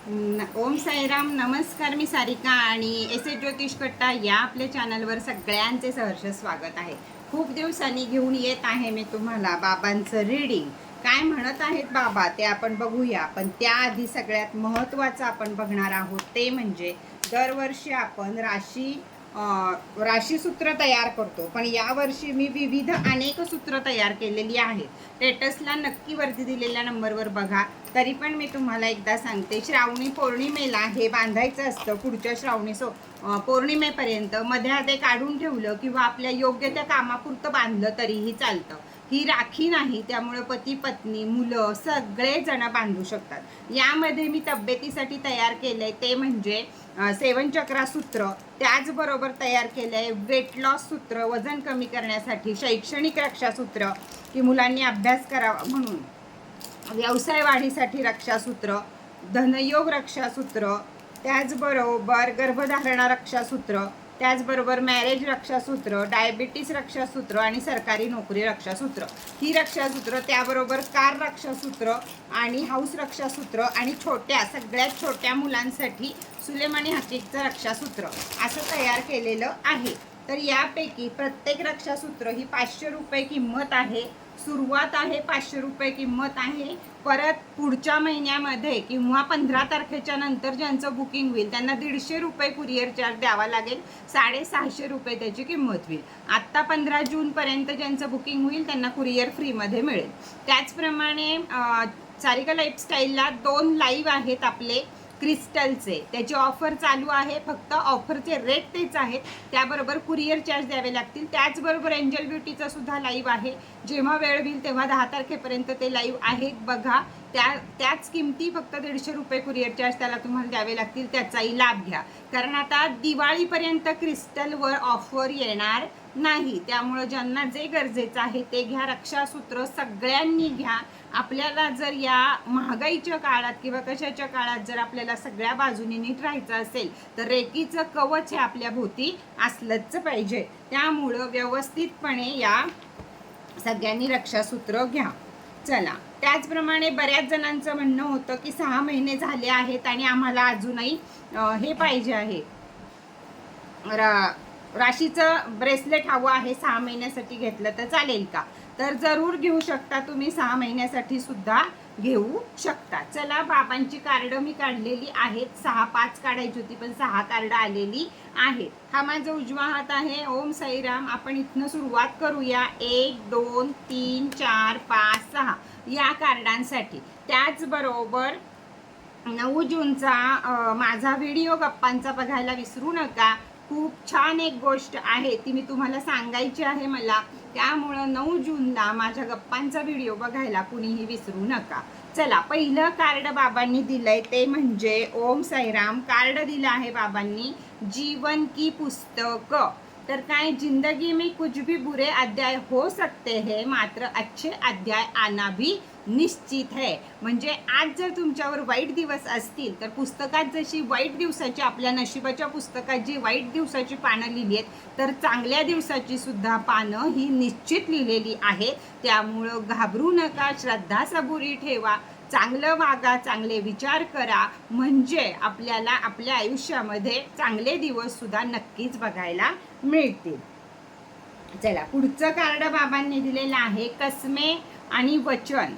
ओम साईराम. नमस्कार. मी सारिका आणि एस ज्योतिष कट्टा या आपल्या चॅनलवर सगळ्यांचे सहर्ष स्वागत आहे. खूप दिवसांनी घेऊन येत आहे मी तुम्हाला बाबांचं रीडिंग. काय म्हणत आहेत बाबा ते आपण बघूया, पण त्याआधी सगळ्यात महत्त्वाचं आपण बघणार आहोत ते म्हणजे दरवर्षी आपण राशीसूत्र तयार करतो, पण यावर्षी मी विविध अनेक सूत्र तयार केलेली आहेत. स्टेटसला नक्की वरती दिलेल्या नंबरवर बघा. तरी पण मी तुम्हाला एकदा सांगते, श्रावणी पौर्णिमेला हे बांधायचं असतं. पुढच्या श्रावणी पौर्णिमेपर्यंत मध्ये ते काढून ठेवलं किंवा आपल्या योग्य त्या कामापुरतं बांधलं तरीही चालतं. ही राखी नाही, त्यामुळे पती पत्नी मुलं सगळे जण बांधू शकतात. यामध्ये मी तब्येतीसाठी तयार केलंय ते म्हणजे 7 चक्रा सूत्र. त्याचबरोबर तयार केलंय वेट लॉस सूत्र, वजन कमी करण्यासाठी. शैक्षणिक रक्षासूत्र की मुलांनी अभ्यास करावा म्हणून. व्यवसाय वाढीसाठी रक्षासूत्र, धनयोग रक्षासूत्र, त्याचबरोबर गर्भधारणा रक्षासूत्र, त्याचबरोबर मॅरेज रक्षासूत्र, डायबिटीस रक्षासूत्र आणि सरकारी नोकरी रक्षासूत्र. ही रक्षासूत्र, त्याबरोबर कार रक्षासूत्र आणि हाऊस रक्षासूत्र आणि सगळ्यात छोट्या मुलांसाठी सुलेमानी हकीकचं रक्षासूत्र असं तयार केलेलं आहे. तर यापैकी प्रत्येक रक्षासूत्र ही 500 रुपये किंमत आहे. सुरुवात आहे 500 रुपये किंमत आहे. परत पुढच्या महिन्यामध्ये किंवा 15 तारखेच्या नंतर ज्यांचं बुकिंग होईल त्यांना 150 रुपये कुरिअर चार्ज द्यावा लागेल. 650 रुपये त्याची किंमत होईल. आत्ता 15 जूनपर्यंत ज्यांचं बुकिंग होईल त्यांना कुरिअर फ्रीमध्ये मिळेल. त्याचप्रमाणे सारिका लाईफस्टाईलला 2 लाईव्ह आहेत आपले क्रिस्टलचे. त्याची ऑफर चालू आहे. फक्त ऑफरचे रेट तेच आहेत, त्याबरोबर कुरिअर चार्ज द्यावे लागतील. त्याचबरोबर एंजल ब्युटीचा सुद्धा लाईव्ह आहे. जेव्हा वेळ होईल तेव्हा 10 तारखेपर्यंत ते लाईव्ह आहेत बघा. त्याच किमती, फक्त 150 रुपये कुरिअर चार्ज त्याला तुम्हाला द्यावे लागतील. त्याचाही लाभ घ्या, कारण आता दिवाळीपर्यंत क्रिस्टलवर ऑफर येणार नाही. त्यामुळं ज्यांना जे गरजेचं आहे ते घ्या. रक्षासूत्र सगळ्यांनी घ्या. आपल्याला जर या महागाईच्या काळात किंवा कशाच्या काळात जर आपल्याला सगळ्या बाजूनी नीट राहायचं असेल तर रेकीचं कवच हे आपल्या भोवती असलंच पाहिजे. त्यामुळं व्यवस्थितपणे या सगळ्यांनी रक्षासूत्र घ्या. चला, त्याचप्रमाणे बऱ्याच जणांचं म्हणणं होतं की 6 महिने झाले आहेत आणि आम्हाला अजूनही हे पाहिजे आहे, राशीचं ब्रेसलेट हवं आहे. 6 महिन्यासाठी घेतलं तर चालेल का? तर जरूर घेऊ शकता तुम्ही. 6 महिन्यासाठी सुद्धा घेऊ शकता. चला, बाबांची कार्ड मी काढलेली आहेत. 6-5 काढायची होती पण 6 कार्ड आलेली आहेत. हा माझा उजवा हात आहे. ओम साईराम. आपण इथनं सुरुवात करूया. 1 2 3 4 5 6 या कार्डांसाठी. त्याचबरोबर 9 जूनचा माझा व्हिडिओ गप्पांचा बघायला विसरू नका. खूप छान एक गोष्ट आहे, ती मी तुम्हाला सांगायची आहे मला. त्यामुळं 9 जूनला माझ्या गप्पांचा व्हिडिओ बघायला कुणीही विसरू नका. चला, पहिलं कार्ड बाबांनी दिलंय ते म्हणजे ओम साईराम. कार्ड दिलं आहे बाबांनी जीवन की पुस्तक. तर काय, जिंदगी में कुछ भी बुरे अध्याय हो सकते हैं, मात्र अच्छे अध्याय आना भी निश्चित है. म्हणजे आज जर तुमच्यावर वाईट दिवस असतील तर पुस्तकात जशी वाईट दिवसाची, आपल्या नशिबाच्या पुस्तकात जी वाईट दिवसाची पानं लिहिली आहेत, तर चांगल्या दिवसाची सुद्धा पानं ही निश्चित लिहिलेली आहे. त्यामुळं घाबरू नका, श्रद्धा सबुरी ठेवा, चांगलं वागा, चांगले विचार करा, म्हणजे आपल्याला आपल्या आयुष्यामध्ये चांगले दिवस सुद्धा नक्कीच बघायला मिळतील. चला, पुढचं कार्ड बाबांनी दिलेलं आहे कसमे आणि वचन.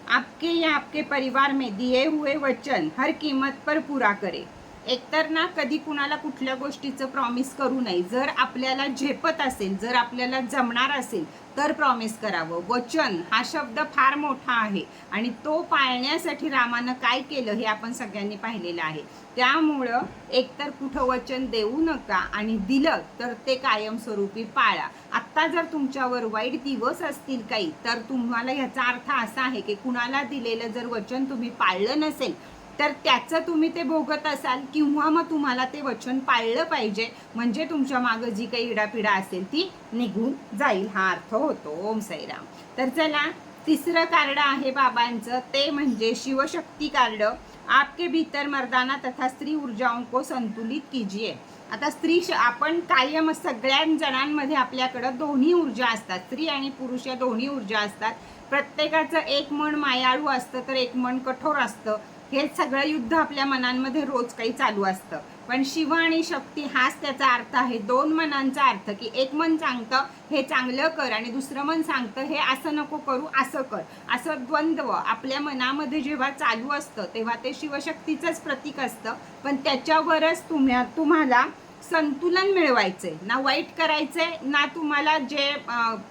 आपके या आपके परिवार में दिए हुए वचन हर कीमत पर पूरा करे. एकतर ना कधी कुणाला कुठल्या गोष्टीचं प्रॉमिस करू नये. जर आपल्याला झेपत असेल, जर आपल्याला जमणार असेल तर प्रॉमिस करावं. वचन हा शब्द फार मोठा आहे आणि तो पाळण्यासाठी रामानं काय केलं हे आपण सगळ्यांनी पाहिलेलं आहे. त्यामुळं एकतर कुठं वचन देऊ नका आणि दिलं तर ते कायमस्वरूपी पाळा. आत्ता जर तुमच्यावर वाईट दिवस असतील काही, तर तुम्हाला ह्याचा अर्थ असा आहे की कुणाला दिलेलं जर वचन तुम्ही पाळलं नसेल तर त्याचं तुम्ही ते भोगत असाल, किंवा मग तुम्हाला ते वचन पाळलं पाहिजे, म्हणजे तुमच्या मागं जी काही इडापिडा असेल ती निघून जाईल, हा अर्थ होतो. ओम साईराम. तर चला, तिसरं कार्ड आहे बाबांचं ते म्हणजे शिवशक्ती कार्ड. आपके भीतर मर्दाना तथा स्त्री ऊर्जाओं को संतुलित कीजिए. आता आपण कायम सगळ्या जणांमध्ये आपल्याकडं दोन्ही ऊर्जा असतात, स्त्री आणि पुरुष या दोन्ही ऊर्जा असतात. प्रत्येकाचं एक मन मायाळू असतं तर एक मन कठोर असतं. हे सगळं युद्ध आपल्या मनांमध्ये रोज काही चालू असतं. पण शिव आणि शक्ती हाच त्याचा अर्थ आहे. दोन मनांचा अर्थ, की एक मन सांगतं हे चांगलं कर आणि दुसरं मन सांगतं हे असं नको करू, असं कर. असं द्वंद्व आपल्या मनामध्ये जेव्हा चालू असतं तेव्हा ते शिवशक्तीचंच प्रतीक असतं. पण त्याच्यावरच तुम्हाला संतुलन मिळवायचंय, ना वाईट करायचंय ना तुम्हाला जे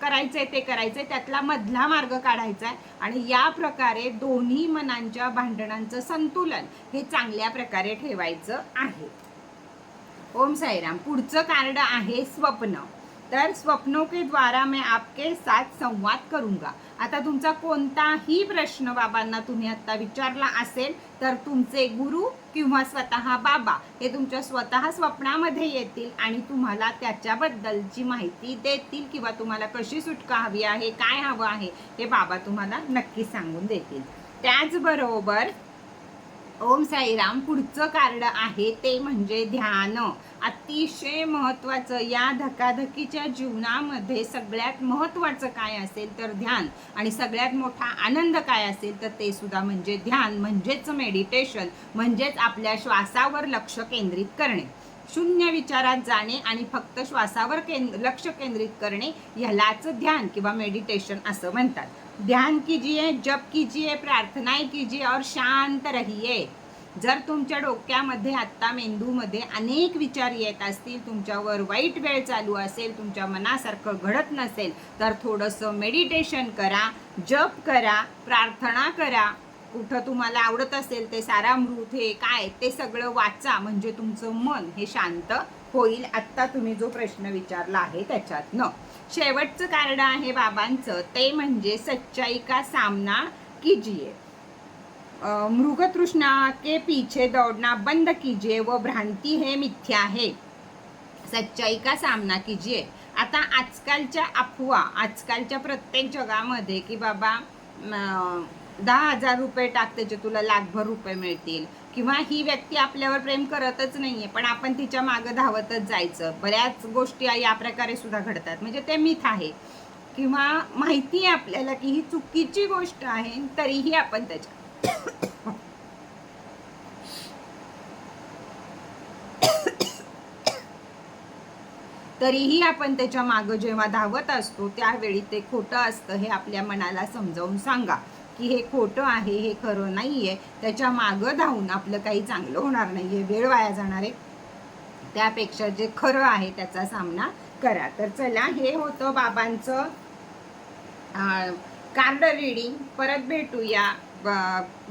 करायचंय ते करायचंय, त्यातला मधला मार्ग काढायचा आहे. आणि या प्रकारे दोन्ही मनांच्या भांडणांचं संतुलन हे चांगल्या प्रकारे ठेवायचं आहे. ओम साईराम. पुढचं कार्ड आहे स्वप्न. तर स्वप्नों के द्वारा मैं आपके साथ संवाद करूंगा. आता तुमचा कोणताही प्रश्न बाबांना तुम्ही आता विचारला असेल तर तुमचे गुरु किंवा स्वतः बाबा हे तुमच्या स्वतः स्वप्नामध्ये येतील आणि तुम्हाला त्याच्याबद्दलची माहिती देतील, किंवा तुम्हाला कशी सुटका हवी आहे, काय हवं आहे हे बाबा तुम्हाला नक्की सांगून देतील. त्याचबरोबर ओम साईराम. पुढचं कार्ड आहे ते म्हणजे ध्यान. अतिशय महत्त्वाचं. या धकाधकीच्या जीवनामध्ये सगळ्यात महत्त्वाचं काय असेल तर ध्यान, आणि सगळ्यात मोठा आनंद काय असेल तर ते सुद्धा म्हणजे ध्यान, म्हणजेच मेडिटेशन, म्हणजेच आपल्या श्वासावर लक्ष केंद्रित करणे, शून्य विचारात जाणे आणि फक्त श्वासावर लक्ष केंद्रित करणे, ह्यालाच ध्यान किंवा मेडिटेशन असं म्हणतात. ध्यान कीजिए, जप कीजिए, प्रार्थनाएं कीजिए और शांत रहिए. जर तुमच्या डोक्यामध्ये आत्ता मेंदूमध्ये अनेक विचार येत असतील, तुमच्यावर वाईट वेळ चालू असेल, तुमच्या मनासारखं घडत नसेल तर थोडंसं मेडिटेशन करा, जप करा, प्रार्थना करा. कुठं तुम्हाला आवडत असेल ते सारामृत हे काय ते सगळं वाचा, म्हणजे तुमचं मन हे शांत होईल. आत्ता तुम्ही जो प्रश्न विचारला आहे त्याच्यातनं. शेवटचं कार्ड आहे बाबांचं ते म्हणजे सच्चाई का सामना कीजिए. मृगतृष्णा के पीछे दौड़ना बंद कीजिए, वो भ्रांती है, मिथ्या है. सच्चाई का सामना कीजिए. आता आजकालच्या अफवा, आजकालच्या प्रत्येक जगामध्ये की बाबा 10,000 रुपये टाक त्याचे तुला लाखभर रुपये मिळतील, किंवा ही व्यक्ती आपल्यावर प्रेम करतच नाहीये पण आपण तिच्या मागं धावतच जायचं. बऱ्याच गोष्टी या प्रकारे सुद्धा घडतात, म्हणजे ते मिथ आहे, किंवा माहिती आहे आपल्याला की ही चुकीची गोष्ट आहे तरीही आपण त्याच्या मागं जेव्हा धावत असतो त्यावेळी ते खोटं असतं हे आपल्या मनाला समजावून सांगा की हे खोटं आहे, हे खरं नाहीये. त्याच्या मागं धावून आपलं काही चांगलं होणार नाहीये, वेळ वाया जाणार आहे. त्यापेक्षा जे खरं आहे त्याचा सामना करा. तर चला, हे होतं बाबांचं कार्ड रीडिंग. परत भेटूया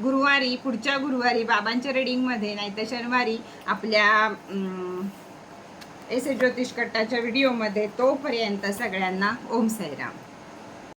गुरुवारी, पुढच्या गुरुवारी बाबांच्या रीडिंगमध्ये, नाही तर शनिवारी आपल्या एस ज्योतिष कट्टाच्या व्हिडिओमध्ये. तोपर्यंत सगळ्यांना ओम साईराम.